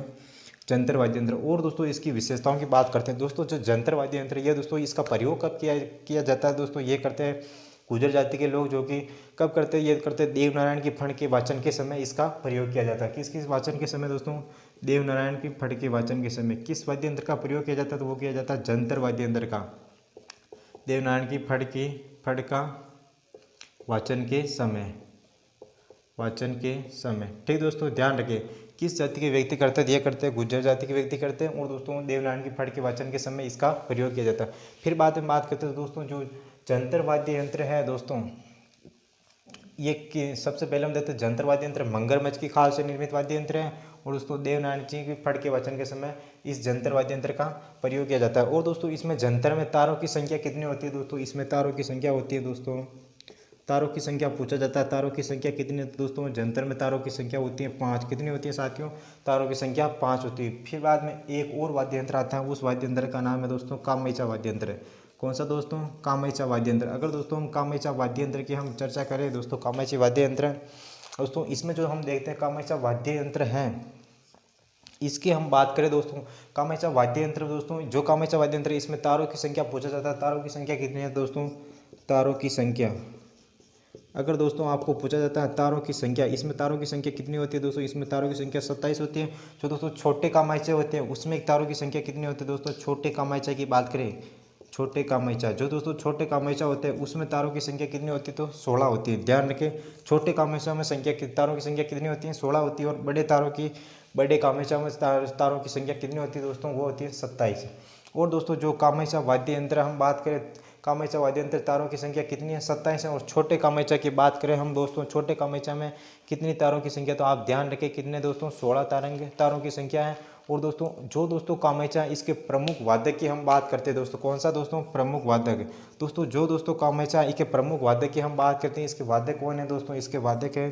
जंतर वाद्य यंत्र। और दोस्तों इसकी विशेषताओं की बात करते हैं दोस्तों, जो जंतर वाद्य यंत्र ये दोस्तों इसका प्रयोग कब किया जाता है दोस्तों, ये करते हैं गुर्जर जाति के लोग, जो कि कब करते हैं, ये करते हैं देवनारायण की फण के वाचन के समय इसका प्रयोग किया जाता है। किस वाचन के समय दोस्तों, देवनारायण की फण के वाचन के समय किस वाद्य यंत्र का प्रयोग किया जाता है, तो वो किया जाता है जंतर वाद्य यंत्र का, देवनारायण की फण का वाचन के समय। ठीक दोस्तों, ध्यान रखें किस जाति के व्यक्ति करते हैं, ये करते हैं गुर्जर जाति के व्यक्ति करते हैं। और दोस्तों देवनारायण की फण के वाचन के समय इसका प्रयोग किया जाता है। फिर बाद में बात करते हैं दोस्तों जो जंतर वाद्य यंत्र है दोस्तों, ये सबसे पहले हम देखते हैं जंतर वाद्य यंत्र मगरमच्छ की खाल से निर्मित वाद्य यंत्र है। और दोस्तों देवनारायण जी की फण के वाचन के समय इस जंतर वाद्य यंत्र का प्रयोग किया जाता है। और दोस्तों इसमें जंतर में तारों की संख्या कितनी होती है दोस्तों, इसमें तारों की संख्या होती है दोस्तों, तारों की संख्या पूछा जाता है, तारों की संख्या कितनी है दोस्तों, जंतर में तारों की संख्या होती है 5। कितनी होती है साथियों, तारों की संख्या 5 होती है। फिर बाद में एक और वाद्य यंत्र आता है, उस वाद्य यंत्र का नाम है दोस्तों कामैचा वाद्य यंत्र। कौन सा दोस्तों, कामैचा वाद्य यंत्र। अगर दोस्तों हम कामैचा वाद्य यंत्र की हम चर्चा करें दोस्तों, कामैची वाद्य यंत्र दोस्तों इसमें जो हम देखते हैं कामैचा वाद्य यंत्र है, इसकी हम बात करें दोस्तों, कामैचा वाद्य यंत्र दोस्तों, जो कामैचा वाद्य यंत्र इसमें तारों की संख्या पूछा जाता है, तारों की संख्या कितनी है दोस्तों, तारों की संख्या। अगर दोस्तों आपको पूछा जाता है तारों की संख्या, इसमें तारों की संख्या कितनी होती है दोस्तों, इसमें तारों की संख्या 27 होती है। जो दोस्तों छोटे कामैचे होते हैं उसमें तारों की संख्या कितनी होती है दोस्तों, छोटे कामैचा की बात करें, छोटे कामैचा, जो दोस्तों छोटे कामैचा होते हैं उसमें तारों की संख्या कितनी होती है, तो 16 होती है। ध्यान रखें छोटे कामैचा में तारों की संख्या कितनी होती है, 16 होती है। और बड़े कामैचा में तारों की संख्या कितनी होती है दोस्तों, वो होती है 27। और दोस्तों जो कामैचा वाद्य यंत्र हम बात करें, कामैचा वाद्य यंत्र तारों की संख्या कितनी है, 27 है। और छोटे कामैचा की बात करें हम दोस्तों, छोटे कामैचा में कितनी तारों की संख्या, तो आप ध्यान रखें कितने दोस्तों, 16 तारों की संख्या है। और दोस्तों कामैचा इसके प्रमुख वादक की हम बात करते हैं दोस्तों, कौन सा दोस्तों, प्रमुख वादक। दोस्तों कामैचा इसके प्रमुख वादक की हम बात करते हैं, इसके वादक कौन है दोस्तों, इसके वादक है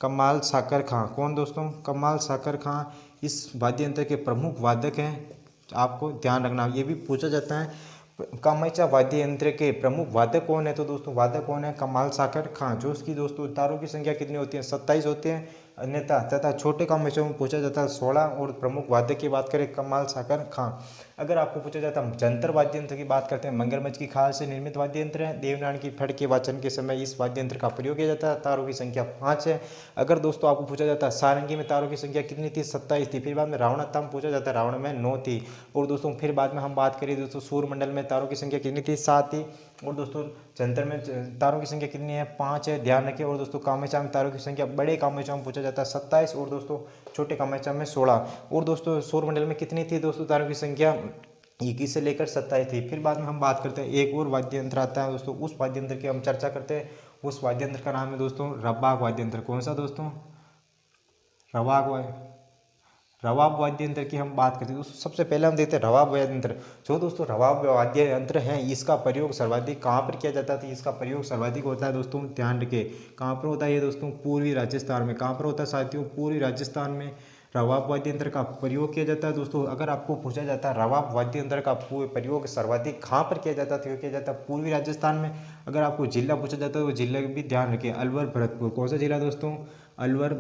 कमाल साकर खां। कौन दोस्तों, कमाल साकर खां इस वाद्य यंत्र के प्रमुख वादक हैं। आपको ध्यान रखना, ये भी पूछा जाता है कामैचा वाद्य यंत्र के प्रमुख वादक कौन है, तो दोस्तों वादक कौन है, कमाल साकर खां। जो उसकी दोस्तों तारों की संख्या कितनी होती है, 27 होते हैं। अन्यथा तथा छोटे कामैचों में पूछा जाता है 16। और प्रमुख वाद्य की बात करें कमाल साकर खां। अगर आपको पूछा जाता है जंतर वाद्य यंत्र की बात करते हैं, मगरमच्छ की खाल से निर्मित वाद्य यंत्र है। देवनारायण की फण के वाचन के समय इस वाद्य यंत्र का प्रयोग किया जाता है। तारों की संख्या 5 है। अगर दोस्तों आपको पूछा जाता है सारंगी में तारों की संख्या कितनी थी, 27 थी। फिर बाद में रावणाता में पूछा जाता है, रावण में 9 थी। और दोस्तों फिर बाद में हम बात करें दोस्तों सूर्यमंडल में तारों की संख्या कितनी थी, 7 थी। और दोस्तों जंतर में तारों की संख्या कितनी है, 5 है, ध्यान रखिए। और दोस्तों कामैचा में तारों की संख्या, बड़े कामैचा में पूछा जाता है 27। और दोस्तों छोटे कामैचा में 16। और दोस्तों सौरमंडल में कितनी थी दोस्तों, तारों की संख्या 21 से लेकर 27 थी। फिर बाद में हम बात करते हैं एक और वाद्य यंत्र आता है दोस्तों, उस वाद्य यंत्र की हम चर्चा करते हैं। उस वाद्य यंत्र का नाम है दोस्तों रबाब वाद्य यंत्र। कौन सा दोस्तों, रबाब वाद्य यंत्र की हम बात करते हैं दोस्तों। सबसे पहले हम देखते हैं रबाब वाद्य यंत्र। जो दोस्तों रबाब वाद्य यंत्र है इसका प्रयोग सर्वाधिक कहाँ पर किया जाता है, इसका प्रयोग सर्वाधिक होता है दोस्तों, ध्यान रखिए कहाँ पर होता है ये दोस्तों, पूर्वी राजस्थान में। कहाँ पर होता है साथियों, पूर्वी राजस्थान में रबाब वाद्य यंत्र का प्रयोग किया जाता है दोस्तों। अगर आपको पूछा जाता है रबाब वाद्य यंत्र का प्रयोग सर्वाधिक कहाँ पर किया जाता है, तो किया जाता है पूर्वी राजस्थान में। अगर आपको जिला पूछा जाता है तो जिला भी ध्यान रखिए, अलवर भरतपुर। कौन सा जिला दोस्तों, अलवर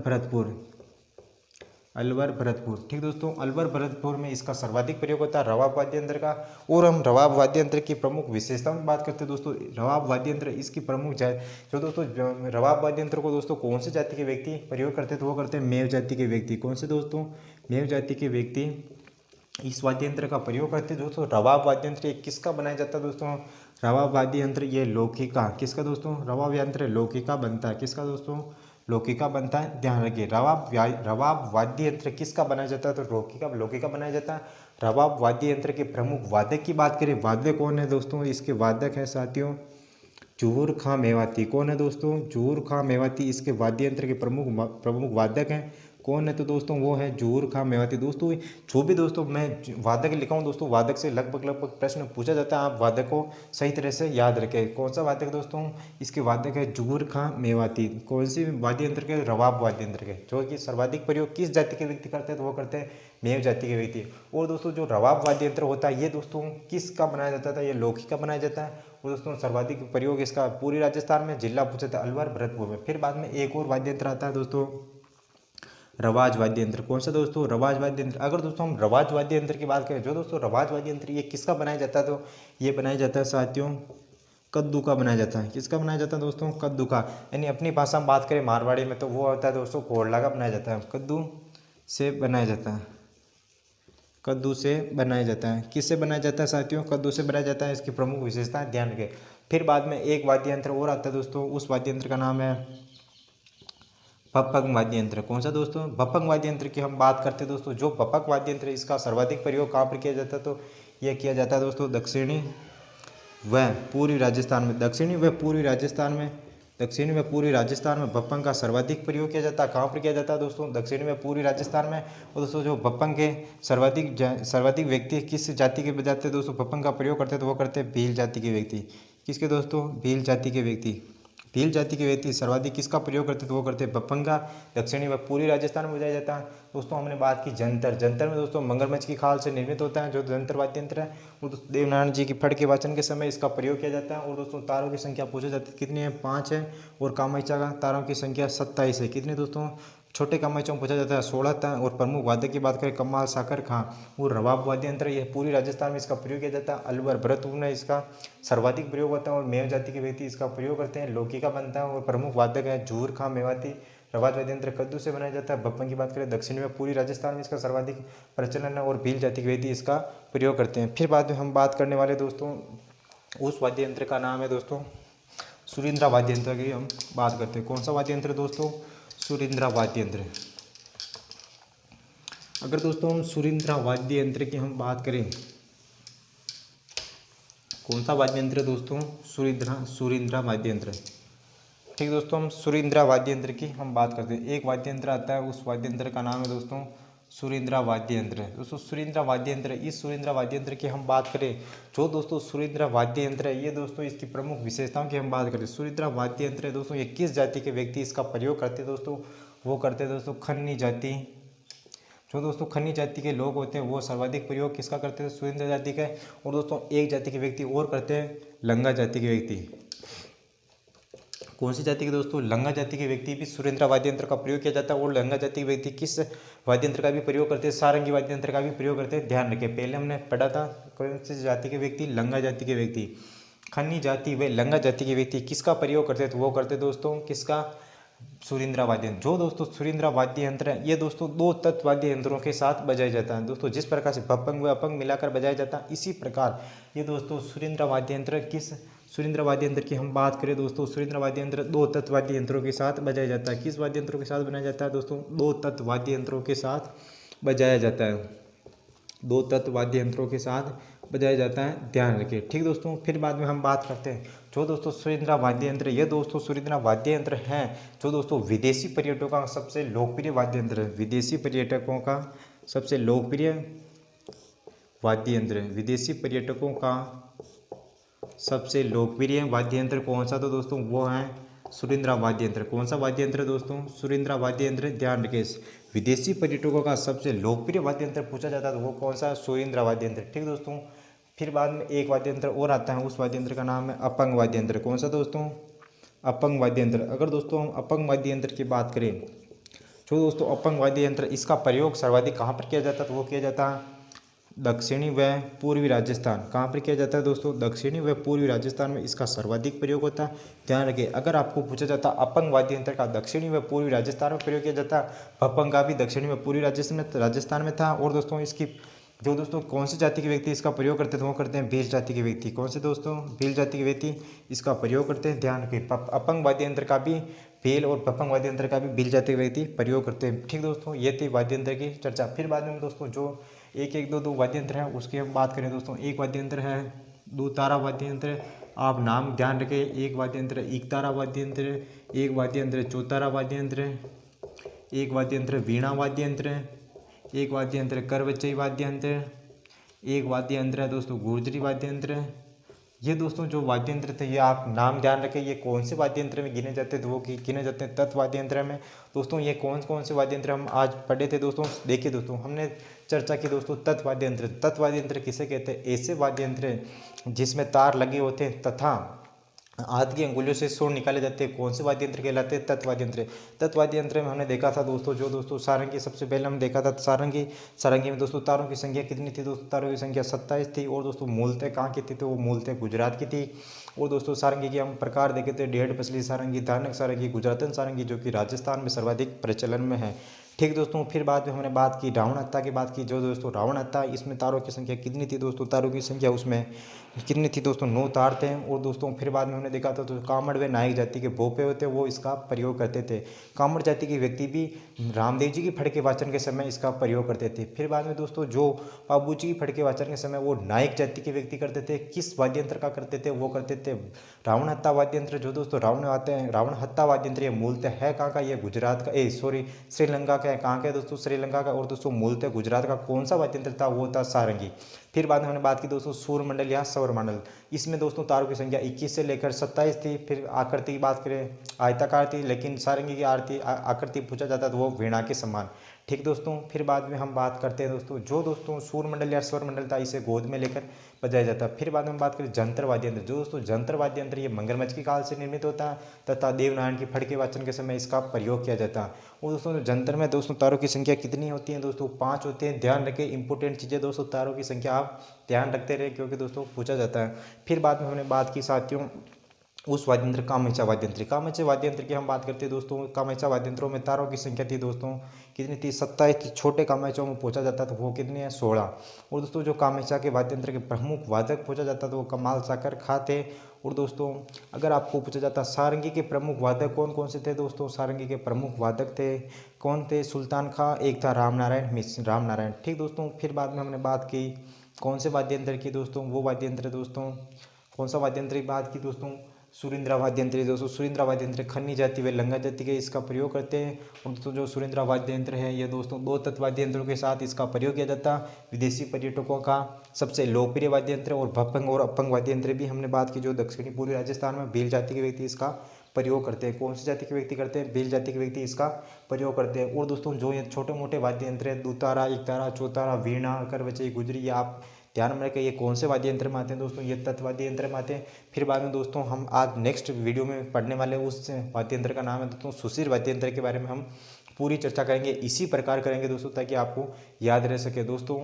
भरतपुर। ठीक दोस्तों, अलवर भरतपुर में इसका सर्वाधिक प्रयोग होता है रबाब वाद्य यंत्र का। और हम रबाब वाद्य यंत्र की प्रमुख विशेषताओं की बात करते हैं दोस्तों। रबाब वाद्य यंत्र इसकी प्रमुख जो दोस्तों रबाब वाद्य यंत्र को दोस्तों कौन से जाति के व्यक्ति प्रयोग करते हैं, तो वो करते हैं मेव जाति के व्यक्ति। कौन से दोस्तों, मेव जाति के व्यक्ति इस वाद्य यंत्र का प्रयोग करते हैं दोस्तों। रबाब वाद्य यंत्र किसका बनाया जाता है दोस्तों, रबाब वाद्य यंत्र ये लौकी का, किसका दोस्तों, रबाब यंत्र लौकी का बनता है। किसका दोस्तों, लौकी का बनता है, ध्यान रखिए। रबाब वाद्य यंत्र किसका बनाया जाता है, तो लौकी का बनाया जाता है। रबाब वाद्य यंत्र के प्रमुख वादक की बात करें, वादक कौन है दोस्तों, इसके वादक हैं साथियों जहूर खां मेवाती। कौन है दोस्तों, जहूर खां मेवाती इसके वाद्य यंत्र के प्रमुख वादक हैं। कौन है, तो दोस्तों वो है जहूर खां मेवाती। दोस्तों जो भी दोस्तों मैं वादक लिखा हूँ दोस्तों, वादक से लगभग प्रश्न पूछा जाता है, आप वादक को सही तरह से याद रखें। कौन सा वादक दोस्तों, इसके वादक है जहूर खां मेवाती। कौन सी वाद्य यंत्र के, रबाब वाद्य यंत्र के, जो कि सर्वाधिक प्रयोग किस जाति के व्यक्ति करते हैं, तो वो करते हैं मेव जाति के व्यक्ति। और दोस्तों जो रबाब वाद्य यंत्र होता है ये दोस्तों किसका बनाया जाता था, ये लौकी का बनाया जाता है। और दोस्तों सर्वाधिक प्रयोग इसका पूरी राजस्थान में, जिला पूछा था अलवर भरतपुर में। फिर बाद में एक और वाद्य यंत्र आता है दोस्तों, रवाज वाद्य यंत्र। कौन सा दोस्तों, रवाज वाद्य यंत्र। अगर दोस्तों हम रवाज वाद्य यंत्र की बात करें, जो दोस्तों रवाज वाद्य यंत्र ये किसका बनाया जाता है, तो ये बनाया जाता है साथियों कद्दू का बनाया जाता है। किसका बनाया जाता है दोस्तों, कद्दू का। यानी अपनी भाषा में बात करें मारवाड़ी में, तो वो होता है दोस्तों कोरला का बनाया जाता है, कद्दू से बनाया जाता है, कद्दू से बनाया जाता है। किससे बनाया जाता है साथियों, कद्दू से बनाया जाता है। इसकी प्रमुख विशेषताएं ध्यान रखें। फिर बाद में एक वाद्य यंत्र और आता है दोस्तों, उस वाद्य यंत्र का नाम है भपंग वाद्य यंत्र। कौन सा दोस्तों, भपंग वाद्य यंत्र की हम बात करते हैं दोस्तों, जो भपंग वाद्य यंत्र इसका सर्वाधिक प्रयोग कहाँ पर किया जाता है, तो यह किया जाता है दोस्तों दक्षिणी व पूर्वी राजस्थान में। दक्षिणी व पूर्वी राजस्थान में भपंग का सर्वाधिक प्रयोग किया जाता है। कहाँ पर किया जाता है दोस्तों, दक्षिणी व पूर्वी राजस्थान में। और दोस्तों जो भपंग के सर्वाधिक व्यक्ति किस जाति के बजाते हैं दोस्तों, भपंग का प्रयोग करते हैं, तो वो करते हैं भील जाति के व्यक्ति। किसके दोस्तों, भील जाति के व्यक्ति। भील जाति के व्यक्ति सर्वाधिक किसका प्रयोग करते हैं, तो वो करते हैं भपंग का। दक्षिणी व पूर्वी राजस्थान में बजाया जाता है। दोस्तों हमने बात की जंतर में दोस्तों मगरमच्छ की खाल से निर्मित होता है जो जंतर वाद्य यंत्र है। वो दोस्तों देवनारायण जी की फट के वाचन के समय इसका प्रयोग किया जाता है। और दोस्तों तारों की संख्या पूछी जाती है, कितनी है, 5 है। और कामाख्या का तारों की संख्या 27 है। कितने दोस्तों, छोटे कामाख्या में पूछा जाता है 16 था। और प्रमुख वादक की बात करें कमाल साकर खां और रबाब वाद्य यंत्र, यह पूरी राजस्थान में इसका प्रयोग किया जाता है। अलवर भरतपुर में इसका सर्वाधिक प्रयोग होता है। और मेव जाति के व्यक्ति इसका प्रयोग करते हैं। लौकी का बनता है। और प्रमुख वादक है जहूर खां मेवाती। रवाज वाद्य यंत्र कद्दू से बनाया जाता है। भपंग की बात करें दक्षिण में पूरी राजस्थान में इसका सर्वाधिक प्रचलन है। और भील जाति के व्यक्ति इसका प्रयोग करते हैं। फिर बाद में हम बात करने वाले दोस्तों उस वाद्य यंत्र का नाम है दोस्तों सुरिंद्रा वाद्य यंत्र की हम बात करते हैं। कौन सा वाद्य यंत्र दोस्तों, सुरिंद्रा वाद्य यंत्र। अगर दोस्तों हम सुरिंद्रा वाद्य यंत्र की हम बात करें, कौन सा वाद्य यंत्र दोस्तों, सुरिंद्रा वाद्य यंत्र। ठीक दोस्तों, हम सुरिंद्रा वाद्य यंत्र की हम बात करते हैं। एक वाद्य यंत्र आता है, उस वाद्य यंत्र का नाम है दोस्तों सुरिंद्रा वाद्य यंत्र। दोस्तों सुरिंद्रा वाद्य यंत्र, इस सुरिंद्रा वाद्य यंत्र की हम बात करें, जो दोस्तों सुरिंद्रा वाद्य यंत्र है, ये दोस्तों इसकी प्रमुख विशेषताओं की हम बात करें। सुरिंद्रा वाद्य यंत्र है दोस्तों, ये किस जाति के व्यक्ति इसका प्रयोग करते हैं दोस्तों, वो करते हैं दोस्तों खन्नी जाति। जो दोस्तों खन्नी जाति के लोग होते हैं वो सर्वाधिक प्रयोग किसका करते हैं, सुरिंद्रा जाति का। और दोस्तों एक जाति के व्यक्ति और करते हैं, लंगा जाति के व्यक्ति। कौन सी जाति के दोस्तों, लंगा जाति के व्यक्ति भी सुरिंद्रा वाद्य यंत्र का प्रयोग किया जाता है। और लंगा जाति के व्यक्ति किस वाद्य यंत्र का भी प्रयोग करते हैं, सारंगी वाद्य यंत्र का भी प्रयोग करते हैं। ध्यान रखें, पहले हमने पढ़ा था कौन सी जाति के व्यक्ति, लंगा जाति के व्यक्ति। खन्नी जाति व लंगा जाति के व्यक्ति किसका प्रयोग करते हैं, तो वो करते दोस्तों किसका, सुरिंद्रा वाद्य यंत्र। जो दोस्तों सुरिंद्रा वाद्य यंत्र है, ये दोस्तों 2 तत्व वाद्य यंत्रों के साथ बजाया जाता है। दोस्तों जिस प्रकार से भपंग व अपंग मिलाकर बजाया जाता है, इसी प्रकार ये दोस्तों सुरिंद्रा वाद्य यंत्र किस, सुरिंद्रा वाद्य यंत्र की हम बात करें दोस्तों, सुरिंद्रा वाद्य यंत्र 2 तत्व वाद्य यंत्रों के साथ बजाया जाता है। किस वाद्य यंत्रों के साथ बनाया जाता है दोस्तों, 2 तत्व वाद्य यंत्रों के साथ बजाया जाता है। 2 तत्व वाद्य यंत्रों के साथ बजाया जाता है, ध्यान रखिए। ठीक दोस्तों, फिर बाद में हम बात करते हैं जो दोस्तों सुरिंद्रा वाद्य यंत्र, ये दोस्तों सुरिंद्रा वाद्य यंत्र हैं जो दोस्तों विदेशी पर्यटकों का सबसे लोकप्रिय वाद्य यंत्र है। विदेशी पर्यटकों का सबसे लोकप्रिय वाद्य यंत्र है। विदेशी पर्यटकों का सबसे लोकप्रिय वाद्य यंत्र कौन सा, तो दोस्तों वो है सुरिंद्रा वाद्य यंत्र। कौन सा वाद्य यंत्र दोस्तों, सुरिंद्रा वाद्य यंत्र। ध्यान रखिए, विदेशी पर्यटकों का सबसे लोकप्रिय वाद्य यंत्र पूछा जाता है तो वो कौन सा, सुरिंद्रा वाद्य यंत्र। ठीक दोस्तों, फिर बाद में एक वाद्य यंत्र और आता है, उस वाद्य यंत्र का नाम है अपंग वाद्य यंत्र। कौन सा दोस्तों, अपंग वाद्य यंत्र। अगर दोस्तों हम अपंग वाद्य यंत्र की बात करें, जो दोस्तों अपंग वाद्य यंत्र, इसका प्रयोग सर्वाधिक कहाँ पर किया जाता है, तो वो किया जाता है दक्षिणी व पूर्वी राजस्थान। कहाँ पर किया जाता है दोस्तों, दक्षिणी व पूर्वी राजस्थान में इसका सर्वाधिक प्रयोग होता है। ध्यान रखिए, अगर आपको पूछा जाता अपंग वाद्य यंत्र का दक्षिणी व पूर्वी राजस्थान में प्रयोग किया जाता, भपंग का भी दक्षिणी व पूर्वी राजस्थान में था। और दोस्तों इसकी जो दोस्तों कौन सी जाति के व्यक्ति इसका प्रयोग करते हैं तो वो करते हैं भील जाति के व्यक्ति। कौन से दोस्तों? भील जाति के व्यक्ति इसका प्रयोग करते हैं। ध्यान रखिए, अपंग वाद्य यंत्र का भी भील और पपंग वाद्य यंत्र का भी भील जाति के व्यक्ति प्रयोग करते हैं। ठीक दोस्तों, ये थी वाद्य यंत्र की चर्चा। फिर बाद में दोस्तों जो एक एक दो वाद्य यंत्र है उसकी हम बात करें दोस्तों। एक वाद्य यंत्र है दो तारा वाद्य यंत्र, आप नाम ध्यान रखें। एक वाद्य यंत्र एक तारा वाद्य यंत्र, एक वाद्य यंत्र चौतारा वाद्य यंत्र, एक वाद्य यंत्र वीणा वाद्य यंत्र, एक वाद्य यंत्र करवचई वाद्य यंत्र, एक वाद्य यंत्र है दोस्तों गुर्जरी वाद्य यंत्र। ये दोस्तों जो वाद्य यंत्र थे ये आप नाम ध्यान रखें, ये कौन से वाद्य यंत्र में गिने जाते थे, वो गिने जाते हैं तत् वाद्य यंत्र में। दोस्तों ये कौन कौन से वाद्य यंत्र हम आज पढ़े थे दोस्तों? देखिए दोस्तों, हमने चर्चा की दोस्तों तत् वाद्य यंत्र। तत् वाद्य यंत्र किसे कहते हैं? ऐसे वाद्य यंत्र जिसमें तार लगे होते हैं तथा हाथ की अंगुलियों से सुर निकाले जाते हैं। कौन से वाद्य यंत्र कहलाते हैं? तत्वाद्य यंत्र। तत्वाद्य यंत्र में हमने देखा था दोस्तों जो दोस्तों सारंगी, सबसे पहले हम देखा था सारंगी। सारंगी में दोस्तों तारों की संख्या कितनी थी दोस्तों? तारों की संख्या 27 थी। और दोस्तों मूलतः कहाँ की थी? तो वो मूलतः गुजरात की थी। और दोस्तों सारंगी के हम प्रकार देखे थे, डेढ़ पसली सारंगी, धानक सारंगी, गुजरातन सारंगी, जो कि राजस्थान में सर्वाधिक प्रचलन में है। ठीक दोस्तों, फिर बाद में हमने बात की रावण हत्ता की बात की। जो दोस्तों रावण हत्ता, इसमें तारों की संख्या कितनी थी दोस्तों? तारों की संख्या उसमें कितनी थी दोस्तों? 9 तार थे। और दोस्तों फिर बाद में हमने देखा था तो कामड़ व नायक जाति के भोपे होते वो इसका प्रयोग करते थे। कामड़ जाति के व्यक्ति भी रामदेव जी की फड़के वाचन के समय इसका प्रयोग करते थे। फिर बाद में दोस्तों जो बाबू जी की फड़के वाचन के समय वो नायक जाति के व्यक्ति करते थे। किस वाद्य यंत्र का करते थे? वो करते थे रावण हत्ता वाद्य यंत्र। जो दोस्तों रावण आते हैं, रावण हत्ता वाद्य यंत्र ये मूलतः है कहाँ का? ये गुजरात का, श्रीलंका का है। कहाँ का है दोस्तों? श्रीलंका का। और दोस्तों मूलतः गुजरात का कौन सा वाद्य यंत्र था? वो था सारंगी। फिर बाद में हमने बात की दोस्तों सूर मंडल या सौर मंडल। इसमें दोस्तों तारों की संख्या 21 से लेकर 27 थी। फिर आकृति की बात करें आयताकार थी, लेकिन सारंगी की आकृति पूछा जाता तो वो वीणा के समान। ठीक दोस्तों, फिर बाद में हम बात करते हैं दोस्तों जो दोस्तों सूर मंडल या स्वर मंडल था इसे गोद में लेकर बजाया जाता। फिर बाद में हम बात करें जंतर वाद्य यंत्र। जो दोस्तों जंतर वाद्य यंत्र ये मगरमच्छ की काल से निर्मित होता है तथा देवनारायण की फड़के वाचन के समय इसका प्रयोग किया जाता है। और दोस्तों जंतर में दोस्तों तारों की संख्या कितनी होती है दोस्तों? 5 होते हैं। ध्यान रखें, इंपॉर्टेंट चीज़ें दोस्तों, तारों की संख्या आप ध्यान रखते रहे क्योंकि दोस्तों पूछा जाता है। फिर बाद में हमने बात की साथियों उस वाद्य यंत्र कामेचा वाद्य यंत्र। कामेचा वाद्य यंत्र की हम बात करते हैं दोस्तों। कामेचा वाद्य यंत्रों में तारों की संख्या थी दोस्तों कितनी थी? 27। छोटे कामेचों में पूछा जाता तो वो कितने हैं? 16। और दोस्तों जो कामेचा के वाद्य यंत्र के प्रमुख वादक पूछा जाता तो वो कमाल साकर खा थे। और दोस्तों अगर आपको पूछा जाता सारंगी के प्रमुख वादक कौन कौन से थे दोस्तों? सारंगी के प्रमुख वादक थे कौन थे? सुल्तान खां, एक था रामनारायण मिश्र, रामनारायण। ठीक दोस्तों, फिर बाद में हमने बात की कौन से वाद्य यंत्र की दोस्तों? वो वाद्य यंत्र दोस्तों कौन सा वाद्य यंत्र की बात की दोस्तों? सुरिंद्रा वाद्य यंत्र। दोस्तों सुरिंद्रा वाद्य यंत्र खन्नी जाति व लंगा जाति के इसका प्रयोग करते हैं। और दोस्तों जो सुरिंद्रा वाद्य यंत्र है ये दोस्तों 2 तत्व वाद्य यंत्रों के साथ इसका प्रयोग किया जाता है। विदेशी पर्यटकों का सबसे लोकप्रिय वाद्य यंत्र। और भपंग और अपंग वाद्य यंत्र भी हमने बात की जो दक्षिणी पूर्वी राजस्थान में भील जाति के व्यक्ति इसका प्रयोग करते हैं। कौन सी जाति के व्यक्ति करते हैं? भील जाति के व्यक्ति इसका प्रयोग करते हैं। और दोस्तों जो ये छोटे मोटे वाद्य यंत्र है दुतारा, एक तारा, चौतारा, वीणा, करवचई, गुजरी, ये आप ध्यान में रखें ये कौन से वाद्य यंत्र में आते हैं दोस्तों? ये तत्व वाद्य यंत्र में आते हैं। फिर बाद में दोस्तों हम आज नेक्स्ट वीडियो में पढ़ने वाले उस वाद्य यंत्र का नाम है दोस्तों सुशिर वाद्य यंत्र के बारे में हम पूरी चर्चा करेंगे। इसी प्रकार करेंगे दोस्तों ताकि आपको याद रह सके। दोस्तों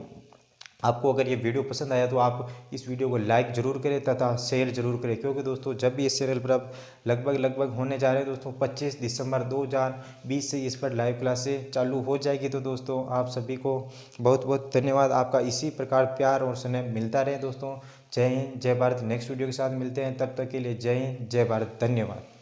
आपको अगर ये वीडियो पसंद आया तो आप इस वीडियो को लाइक जरूर करें तथा शेयर जरूर करें क्योंकि दोस्तों जब भी इस चैनल पर अब लगभग होने जा रहे हैं दोस्तों 25 दिसंबर 2020 से इस पर लाइव क्लासें चालू हो जाएगी। तो दोस्तों आप सभी को बहुत बहुत धन्यवाद। आपका इसी प्रकार प्यार और स्नेह मिलता रहे दोस्तों। जय हिंद, जय भारत। नेक्स्ट वीडियो के साथ मिलते हैं, तब तक के लिए जय हिंद, जय भारत, धन्यवाद।